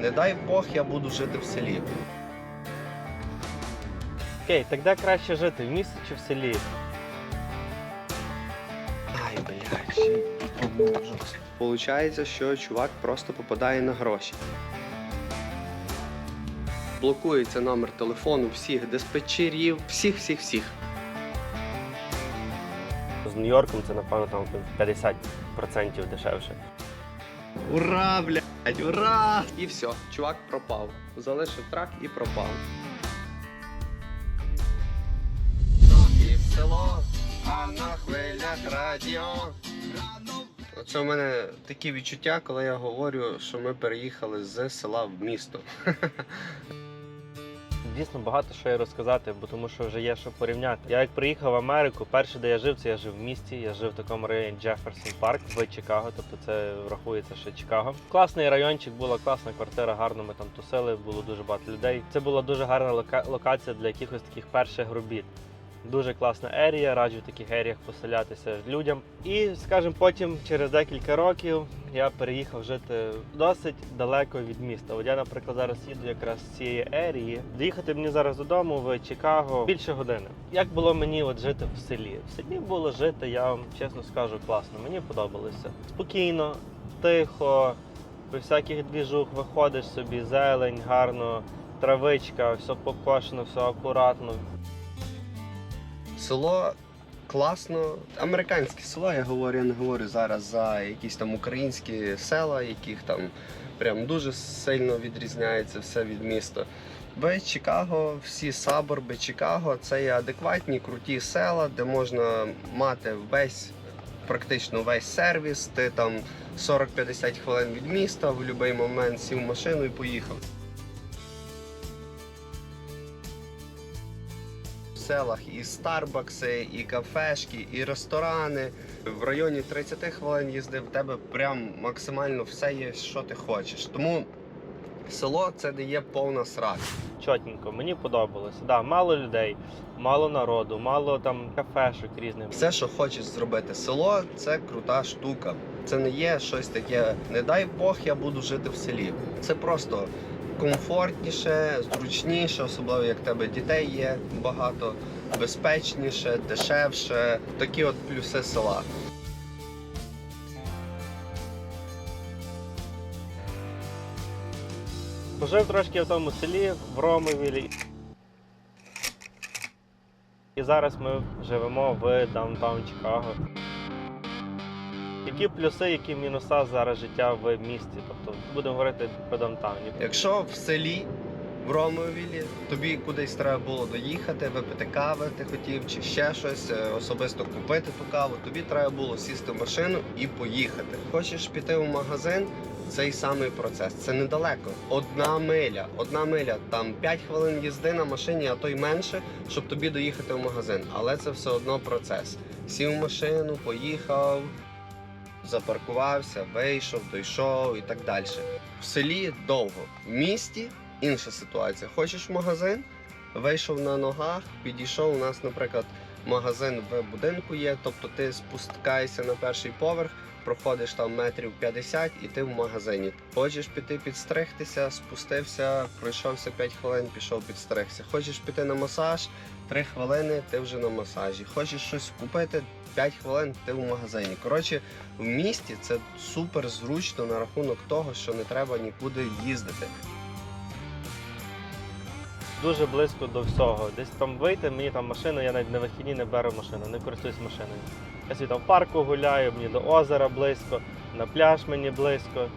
Не дай Бог, я буду жити в селі. Окей, так де краще жити, в місті чи в селі? Ай, блядь, ще й поможу. Получається, що чувак просто попадає на гроші. Блокується номер телефону всіх диспетчерів, всіх. З Нью-Йорком це, напевно, там 50% дешевше. Ура, блядь, ура! І все, чувак пропав. Залишив трак і пропав. І в село, а на хвилях радіо. Оце у мене такі відчуття, коли я говорю, що ми переїхали з села в місто. Дійсно, багато що є розказати, бо тому що вже є що порівняти. Я як приїхав в Америку, перше, де я жив, це я жив в місті. Я жив в такому районі Джеферсон Парк в Чикаго, тобто це рахується ще Чикаго. Класний райончик, була класна квартира, гарно ми там тусили, було дуже багато людей. Це була дуже гарна локація для якихось таких перших робіт. Дуже класна ерія, раджу в таких еріях поселятися людям. І, скажімо, потім, через декілька років, я переїхав жити досить далеко від міста. От я, наприклад, зараз їду якраз з цієї ерії. Доїхати мені зараз додому в Чикаго більше години. Як було мені от жити в селі? В селі було жити, я вам чесно скажу, класно. Мені подобалося. Спокійно, тихо, без всяких двіжух, виходиш собі, зелень, гарно, травичка, все покошено, все акуратно. Село класно, американське село, я не говорю зараз за якісь там українські села, яких там прям дуже сильно відрізняється все від міста. В Чикаго, всі саборби Чикаго, це є адекватні, круті села, де можна мати практично весь сервіс, ти там 40-50 хвилин від міста, в будь-який момент сів в машину і поїхав. В селах і старбакси, і кафешки, і ресторани. В районі 30 хвилин їзди в тебе прям максимально все є, що ти хочеш. Тому село це де є повна срака. Чотненько, мені подобалося. Да, мало людей, мало народу, мало там кафешок різних. Все, що хочеш зробити. Село це крута штука. Це не є щось таке, не дай Бог, я буду жити в селі. Це просто комфортніше, зручніше, особливо як в тебе дітей є багато, безпечніше, дешевше. Такі от плюси села. Пожив трошки в тому селі, в Ромовілі. І зараз ми живемо в даунтаун Чикаго. Які плюси, які мінуса зараз життя в місті? Тобто будемо говорити про даунтауні. Якщо в селі, в Ромовілі, тобі кудись треба було доїхати, випити кави ти хотів, чи ще щось, особисто купити ту каву, тобі треба було сісти в машину і поїхати. Хочеш піти в магазин, цей самий процес. Це недалеко. Одна миля, там 5 хвилин їзди на машині, а то й менше, щоб тобі доїхати в магазин. Але це все одно процес. Сів в машину, поїхав, запаркувався, вийшов, дійшов і так далі. В селі довго. В місті інша ситуація. Хочеш в магазин, вийшов на ногах, підійшов. У нас, наприклад, магазин в будинку є, тобто ти спускаєшся на перший поверх, проходиш там метрів 50 і ти в магазині. Хочеш піти підстригтися, спустився, пройшовся 5 хвилин, пішов підстригся. Хочеш піти на масаж, 3 хвилини, ти вже на масажі. Хочеш щось купити, 5 хвилин, ти в магазині. Коротше, в місті це супер зручно на рахунок того, що не треба нікуди їздити. Дуже близько до всього. Десь там вийти, мені там машина, я навіть на вихідні не беру машину, не користуюсь машиною. Я собі там в парку гуляю, мені до озера близько, на пляж мені близько.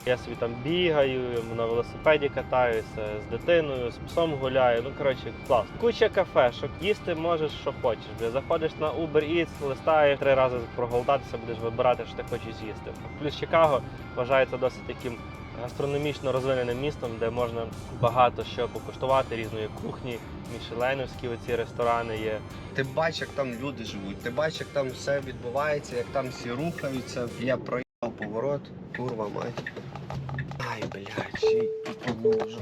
Я собі там бігаю, на велосипеді катаюся, з дитиною, з псом гуляю. Ну, коротше, класно. Куча кафешок, їсти можеш, що хочеш. Заходиш на Uber Eats, листаєш, 3 рази проголодатися, будеш вибирати, що ти хочеш з'їсти. Плюс Чикаго вважається досить таким гастрономічно розвиненим містом, де можна багато що покуштувати, різної кухні, мішеленівські оці ресторани є. Ти бачиш, як там люди живуть, ти бачиш, як там все відбувається, як там всі рухаються. Я проїхав поворот, курва мать. Ай, блядь, ще й поможу.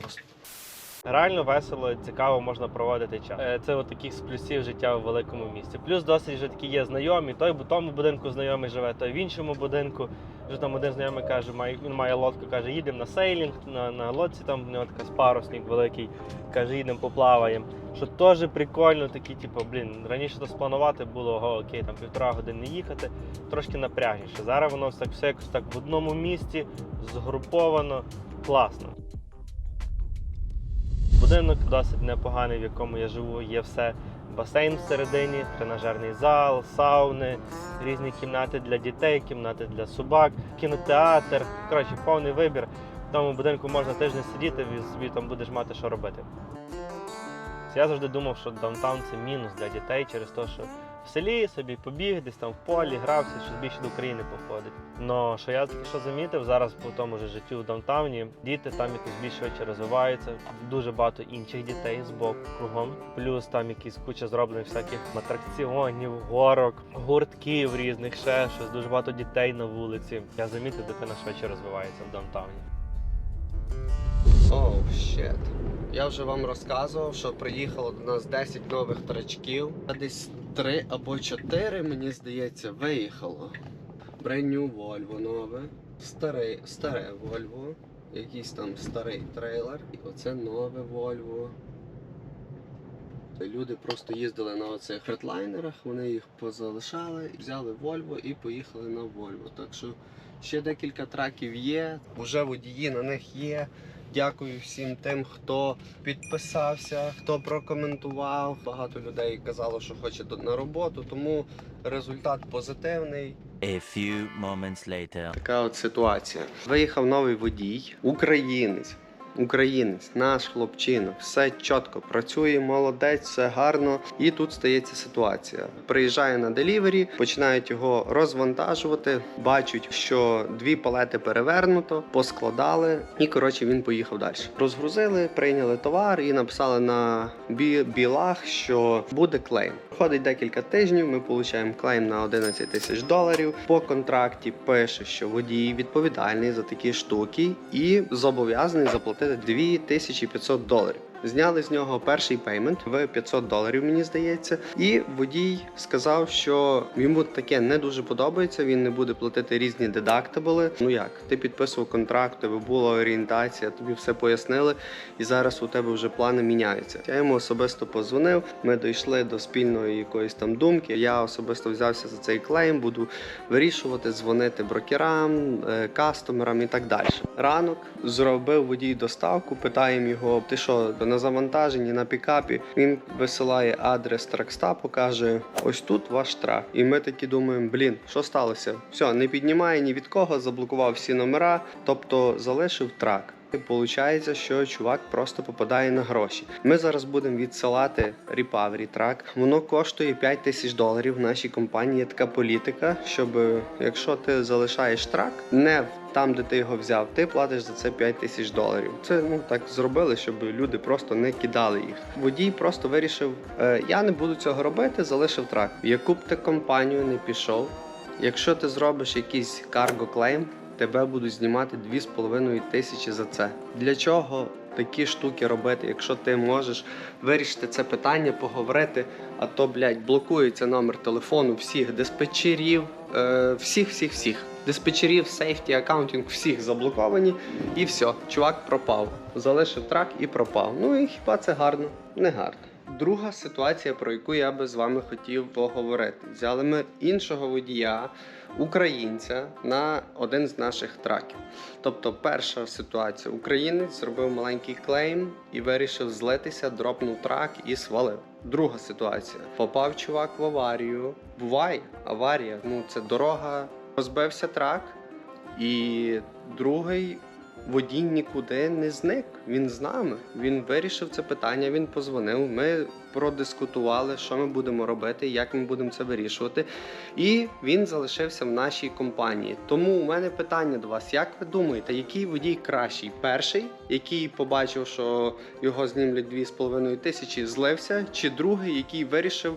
Реально весело, цікаво можна проводити час. Це от таких з плюсів життя в великому місті. Плюс досить вже такі є знайомі. Той в тому будинку знайомий живе, той в іншому будинку. Вже там один знайомий каже, він має лодку, каже, їдемо на сейлінг, на лодці, там в нього така парусник великий, каже, їдемо поплаваємо. Що теж прикольно, такі, типу, раніше то спланувати було, окей, там 1,5 години їхати, трошки напряжніше. Зараз воно все якось так в одному місці, згруповано, класно. Будинок досить непоганий, в якому я живу, є все. Басейн всередині, тренажерний зал, сауни, різні кімнати для дітей, кімнати для собак, кінотеатр. Коротше, повний вибір. В тому будинку можна тиждень сидіти і собі там будеш мати що робити. Я завжди думав, що даунтаун – це мінус для дітей через те, що в селі собі побіг, десь там в полі, грався, щось більше до України походить. Но що я таки що замітив, зараз по тому ж життю в даунтауні, діти там якось більше швидше розвиваються, дуже багато інших дітей з боку, кругом. Плюс там якісь куча зроблених всяких атракціонів, горок, гуртків різних, ще щось, дуже багато дітей на вулиці. Я замітив, дитина швидше розвивається в даунтауні. Щет. Я вже вам розказував, що приїхало до нас 10 нових трачків. А десь 3 або 4, мені здається, виїхало. Brand new Volvo нове, старе Volvo, якийсь там старий трейлер. І оце нове Volvo. Люди просто їздили на оцих редлайнерах, вони їх позалишали, взяли Volvo і поїхали на Volvo. Так що ще декілька траків є, вже водії на них є. Дякую всім тим, хто підписався, хто прокоментував. Багато людей казало, що хоче на роботу, тому результат позитивний. A few moments later. Така от ситуація. Виїхав новий водій, українець, наш хлопчина, все чітко працює, молодець, все гарно. І тут стається ситуація. Приїжджає на делівері, починають його розвантажувати, бачать, що 2 палети перевернуто, поскладали, і, коротше, він поїхав далі. Розгрузили, прийняли товар і написали на білах, що буде клейм. Проходить декілька тижнів, ми отримуємо клейм на $11 000. По контракті пише, що водій відповідальний за такі штуки і зобов'язаний заплатити $2500. Зняли з нього перший пеймент в $500, мені здається. І водій сказав, що йому таке не дуже подобається, він не буде платити різні дедактабли. Ну як, ти підписував контракт, у тебе була орієнтація, тобі все пояснили, і зараз у тебе вже плани міняються. Я йому особисто позвонив, ми дійшли до спільної якоїсь там думки. Я особисто взявся за цей клейм, буду вирішувати, дзвонити брокерам, кастомерам і так далі. Ранок зробив водій доставку, питаємо його, ти що, на завантаженні, на пікапі. Він висилає адрес тракстапу, каже, ось тут ваш трак. І ми такі думаємо, що сталося? Все, не піднімає ні від кого, заблокував всі номера, тобто залишив трак. І виходить, що чувак просто попадає на гроші. Ми зараз будемо відсилати Repowery трак. Воно коштує $5000. В нашій компанії є така політика, щоб якщо ти залишаєш трак, не там, де ти його взяв, ти платиш за це $5000. Це так зробили, щоб люди просто не кидали їх. Водій просто вирішив, я не буду цього робити, залишив трак. В яку б ти компанію не пішов, якщо ти зробиш якийсь карго-клейм, тебе будуть знімати 2500 за це. Для чого такі штуки робити, якщо ти можеш вирішити це питання, поговорити, а то, блокується номер телефону всіх диспетчерів, всіх. Диспетчерів, сейфті, аккаунтинг, всіх заблоковані, і все, чувак пропав. Залишив трак і пропав. Ну і хіба це гарно? Не гарно. Друга ситуація, про яку я би з вами хотів поговорити. Взяли ми іншого водія, українця, на один з наших траків. Тобто перша ситуація. Українець зробив маленький клейм і вирішив злитися, дропнув трак і свалив. Друга ситуація. Попав чувак в аварію. Буває аварія, це дорога. Розбився трак і другий водій нікуди не зник. Він з нами. Він вирішив це питання, він позвонив. Ми продискутували, що ми будемо робити, як ми будемо це вирішувати. І він залишився в нашій компанії. Тому у мене питання до вас: як ви думаєте, який водій кращий? Перший, який побачив, що його знімлять 2500, злився, чи другий, який вирішив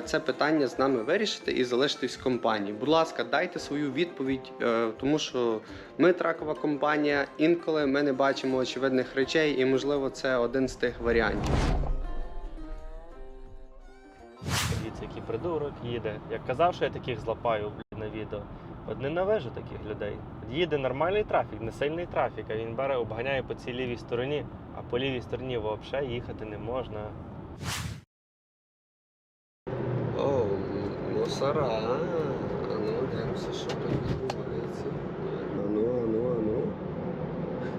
це питання з нами вирішити і залишитись в компанії? Будь ласка, дайте свою відповідь, тому що ми тракова компанія, інколи ми не бачимо очевидних речей, і можливо це один з тих варіантів. Дивіться, який придурок їде. Я казав, що я таких злапаю на відео. От ненавижу таких людей. Їде нормальний трафік, не сильний трафік, а він бере, обганяє по цій лівій стороні, а по лівій стороні взагалі їхати не можна. О, мусора. А ну, дивимося, що тут відбувається. Ану.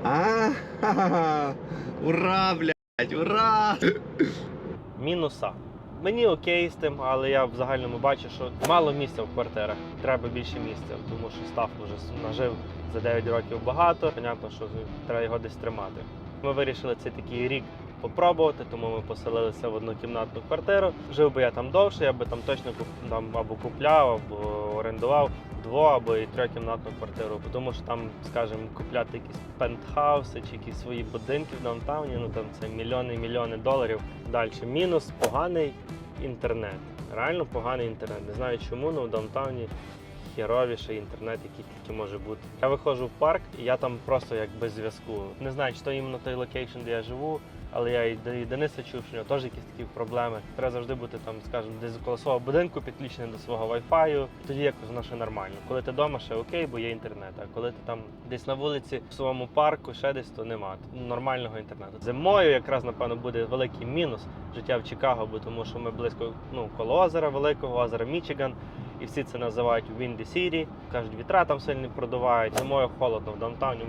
А-ха-ха! Ура, блядь, ура! Мінуса. Мені окей з тим, але я в загальному бачу, що мало місця в квартирах. Треба більше місця, тому що став вже нажив за 9 років багато. Понятно, що треба його десь тримати. Ми вирішили цей такий рік попробувати, тому ми поселилися в однокімнатну квартиру. Жив би я там довше, я би там точно або купляв, або орендував 2- або і 3-кімнатну квартиру, тому що там, скажімо, купляти якісь пентхауси чи якісь свої будинки в даунтауні, ну там це мільйони доларів. Далі мінус – поганий інтернет. Реально поганий інтернет. Не знаю чому, але в даунтауні херовіший інтернет, який тільки може бути. Я виходжу в парк, і я там просто як без зв'язку. Не знаю, чи то іменно той локейшн, де я живу, але я і Дениса чув, що у нього теж якісь такі проблеми. Треба завжди бути там, скажімо, десь коло свого будинку підключений до свого Wi-Fi, тоді якось воно ще нормально. Коли ти вдома, ще окей, бо є інтернет, а коли ти там десь на вулиці, в своєму парку, ще десь, то нема нормального інтернету. Зимою якраз, напевно, буде великий мінус життя в Чикаго, бо тому що ми близько коло озера великого, озера Мічиган, і всі це називають Windy City. Кажуть, вітра там сильно продувають, зимою холодно в даунтауні.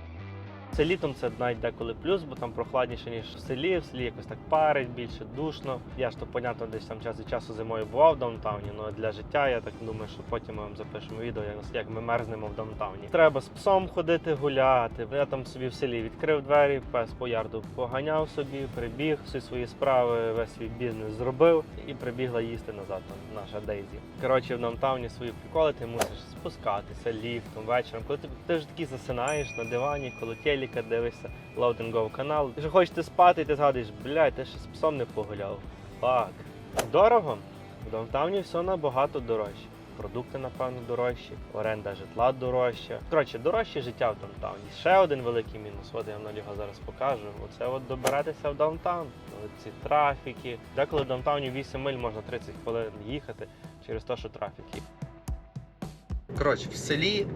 Це літом це навіть деколи плюс, бо там прохладніше, ніж в селі якось так парить, більше душно. Я ж то, понятно, десь там час від часу зимою бував в даунтауні, але для життя я так думаю, що потім ми вам запишемо відео, як ми мерзнемо в даунтауні. Треба з псом ходити гуляти. Я там собі в селі відкрив двері, пес по ярду поганяв собі, прибіг, всі свої справи, весь свій бізнес зробив і прибігла їсти назад там, наша Дейзі. Коротше, в даунтауні свої приколи, ти мусиш спускатися ліфтом, вечором. Коли ти вже такий засинаєш на дивані, коло телека, дивишся Load and Go канал. Ти вже хочеш спати, і ти згадуєш, блядь, ти ще з псом не погуляв. Фак. Дорого? В даунтауні все набагато дорожче. Продукти, напевно, дорожчі, оренда житла дорожча. Коротше, дорожче життя в даунтауні. Ще один великий мінус, от я вам його зараз покажу. Оце от добиратися в даунтаун. Ці трафіки. Деколи в даунтауні 8 миль можна 30 хвилин їхати через те, що трафіки. Коротше, в селі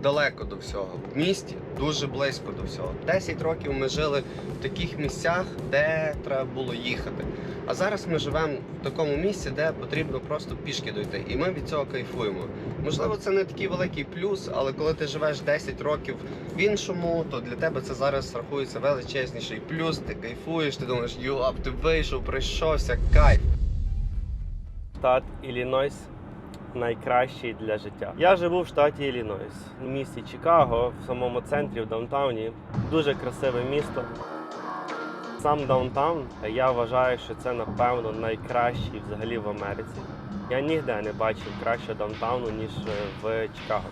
далеко до всього, в місті дуже близько до всього. 10 років ми жили в таких місцях, де треба було їхати. А зараз ми живемо в такому місці, де потрібно просто пішки дойти. І ми від цього кайфуємо. Можливо, це не такий великий плюс, але коли ти живеш 10 років в іншому, то для тебе це зараз рахується величезніший плюс. Ти кайфуєш, ти думаєш, йоп, ти вийшов, прийшовся, кайф. Штат Іллінойс найкращий для життя. Я живу в штаті Іллінойс, в місті Чикаго, в самому центрі, в даунтауні. Дуже красиве місто. Сам даунтаун, я вважаю, що це, напевно, найкращий взагалі в Америці. Я ніде не бачив кращого даунтауну, ніж в Чикаго.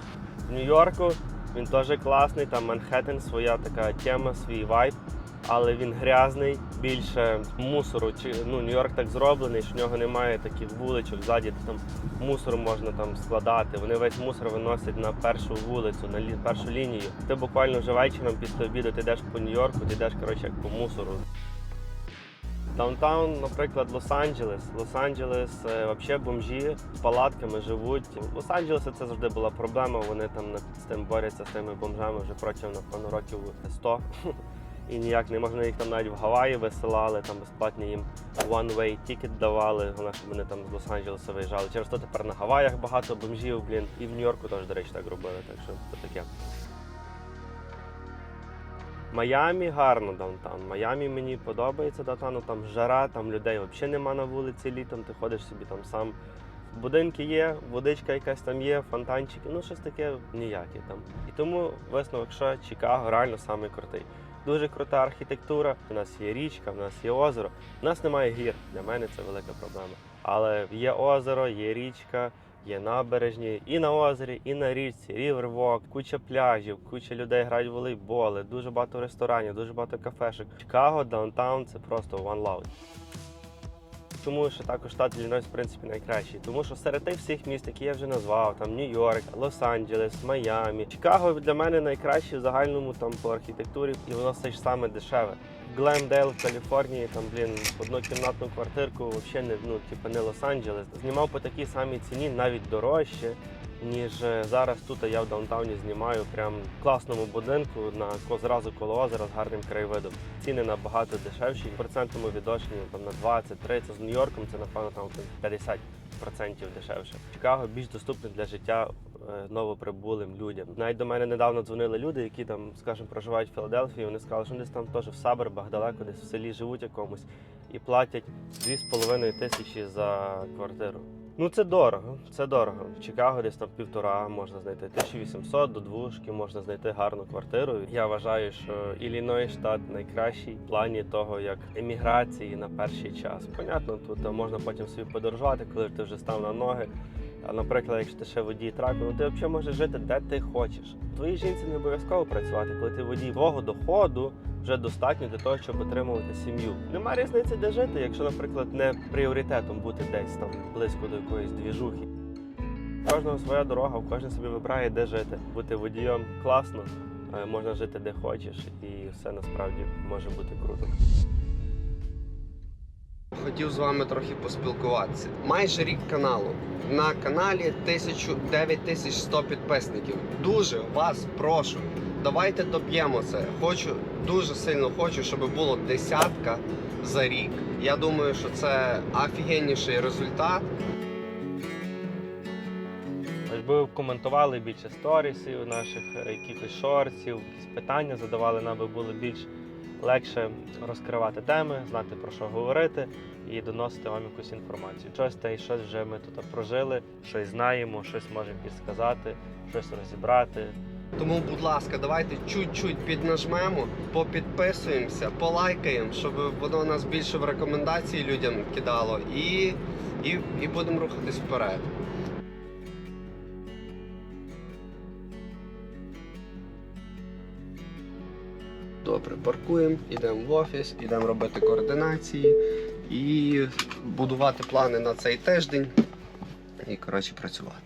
В Нью-Йорку він теж класний, там Манхеттен, своя така тема, свій вайб. Але він грязний, більше мусору. Нью-Йорк так зроблений, що в нього немає таких вуличок ззаді, де там мусор можна там складати. Вони весь мусор виносять на першу вулицю, на першу лінію. Ти буквально вже вечором після обіду ти йдеш по Нью-Йорку, ти йдеш, коротше, як по мусору. Даунтаун, наприклад, Лос-Анджелес. Лос-Анджелес, взагалі бомжі з палатками живуть. В Лос-Анджелесі це завжди була проблема, вони там з тим борються, з тими бомжами вже протягом, напевно, років 100. І ніяк не можна, їх там навіть в Гаваї висилали, там безплатні їм one-way ticket давали, головне, щоб вони там з Лос-Анджелеса виїжджали. Через то тепер на Гаваях багато бомжів, і в Нью-Йорку теж, до речі, так робили, так що це таке. Майамі гарно даунтаун. Майамі мені подобається даунтаун, там жара, там людей взагалі нема на вулиці літом, ти ходиш собі там сам. Будинки є, водичка якась там є, фонтанчики, щось таке ніяке там. І тому висновок, що Чикаго реально самий крутий. дуже крута архітектура. У нас є річка, у нас є озеро. У нас немає гір. Для мене це велика проблема. Але є озеро, є річка, є набережні і на озері, і на річці, рівервок, куча пляжів, куча людей грають в волейболи, дуже багато ресторанів, дуже багато кафешок. Чикаго, даунтаун – це просто one love. Чому ще також штат Іллінойс, в принципі, найкращий? Тому що серед тих всіх міст, які я вже назвав, там Нью-Йорк, Лос-Анджелес, Майамі, Чикаго для мене найкращий в загальному там по архітектурі, і воно все ж саме дешеве. Глендейл в Каліфорнії, там, однокімнатну квартирку, взагалі не Лос-Анджелес. Знімав по такій самій ціні, навіть дорожче, ніж зараз тут я в даунтауні знімаю прям в класному будинку зразу коло озера з гарним краєвидом. Ціни набагато дешевші, в процентному відношенні там на 20-30. З Нью-Йорком це, напевно, там 50% дешевше. Чикаго більш доступне для життя новоприбулим людям. Навіть до мене недавно дзвонили люди, які там, скажімо, проживають в Філадельфії, вони сказали, що вони десь там теж в сабербах, далеко десь в селі живуть якомусь і платять 2,5 тисячі за квартиру. Ну це дорого, це дорого. В Чикаго десь там 1,5 можна знайти, 1800 до 2 можна знайти гарну квартиру. Я вважаю, що Іллінойс штат найкращий в плані того, як еміграції на перший час. Понятно, тут можна потім собі подорожувати, коли ти вже став на ноги. А, наприклад, якщо ти ще водій траку, ну ти взагалі можеш жити де ти хочеш. Твоїй жінці не обов'язково працювати, коли ти водій. Твого доходу вже достатньо для того, щоб отримувати сім'ю. Нема різниці, де жити, якщо, наприклад, не пріоритетом бути десь там близько до якоїсь двіжухи. У кожного своя дорога, кожен собі вибирає, де жити. Бути водієм класно, можна жити де хочеш, і все насправді може бути круто. Хотів з вами трохи поспілкуватися. Майже рік каналу. На каналі 9100 підписників. Дуже вас прошу, давайте доб'ємо це. Дуже сильно хочу, щоб було 10 за рік. Я думаю, що це офігенніший результат. Якби ви коментували більше сторісів, наших якихось шортсів, якісь питання задавали, нам би було більш легше розкривати теми, знати про що говорити і доносити вам якусь інформацію. Щось вже ми тут прожили, щось знаємо, щось можемо підсказати, щось розібрати. Тому, будь ласка, давайте чуть-чуть піднажмемо, попідписуємося, полайкаємо, щоб воно нас більше в рекомендації людям кидало і будемо рухатись вперед. Добре, паркуємо, йдемо в офіс, йдемо робити координації і будувати плани на цей тиждень і, коротше, працювати.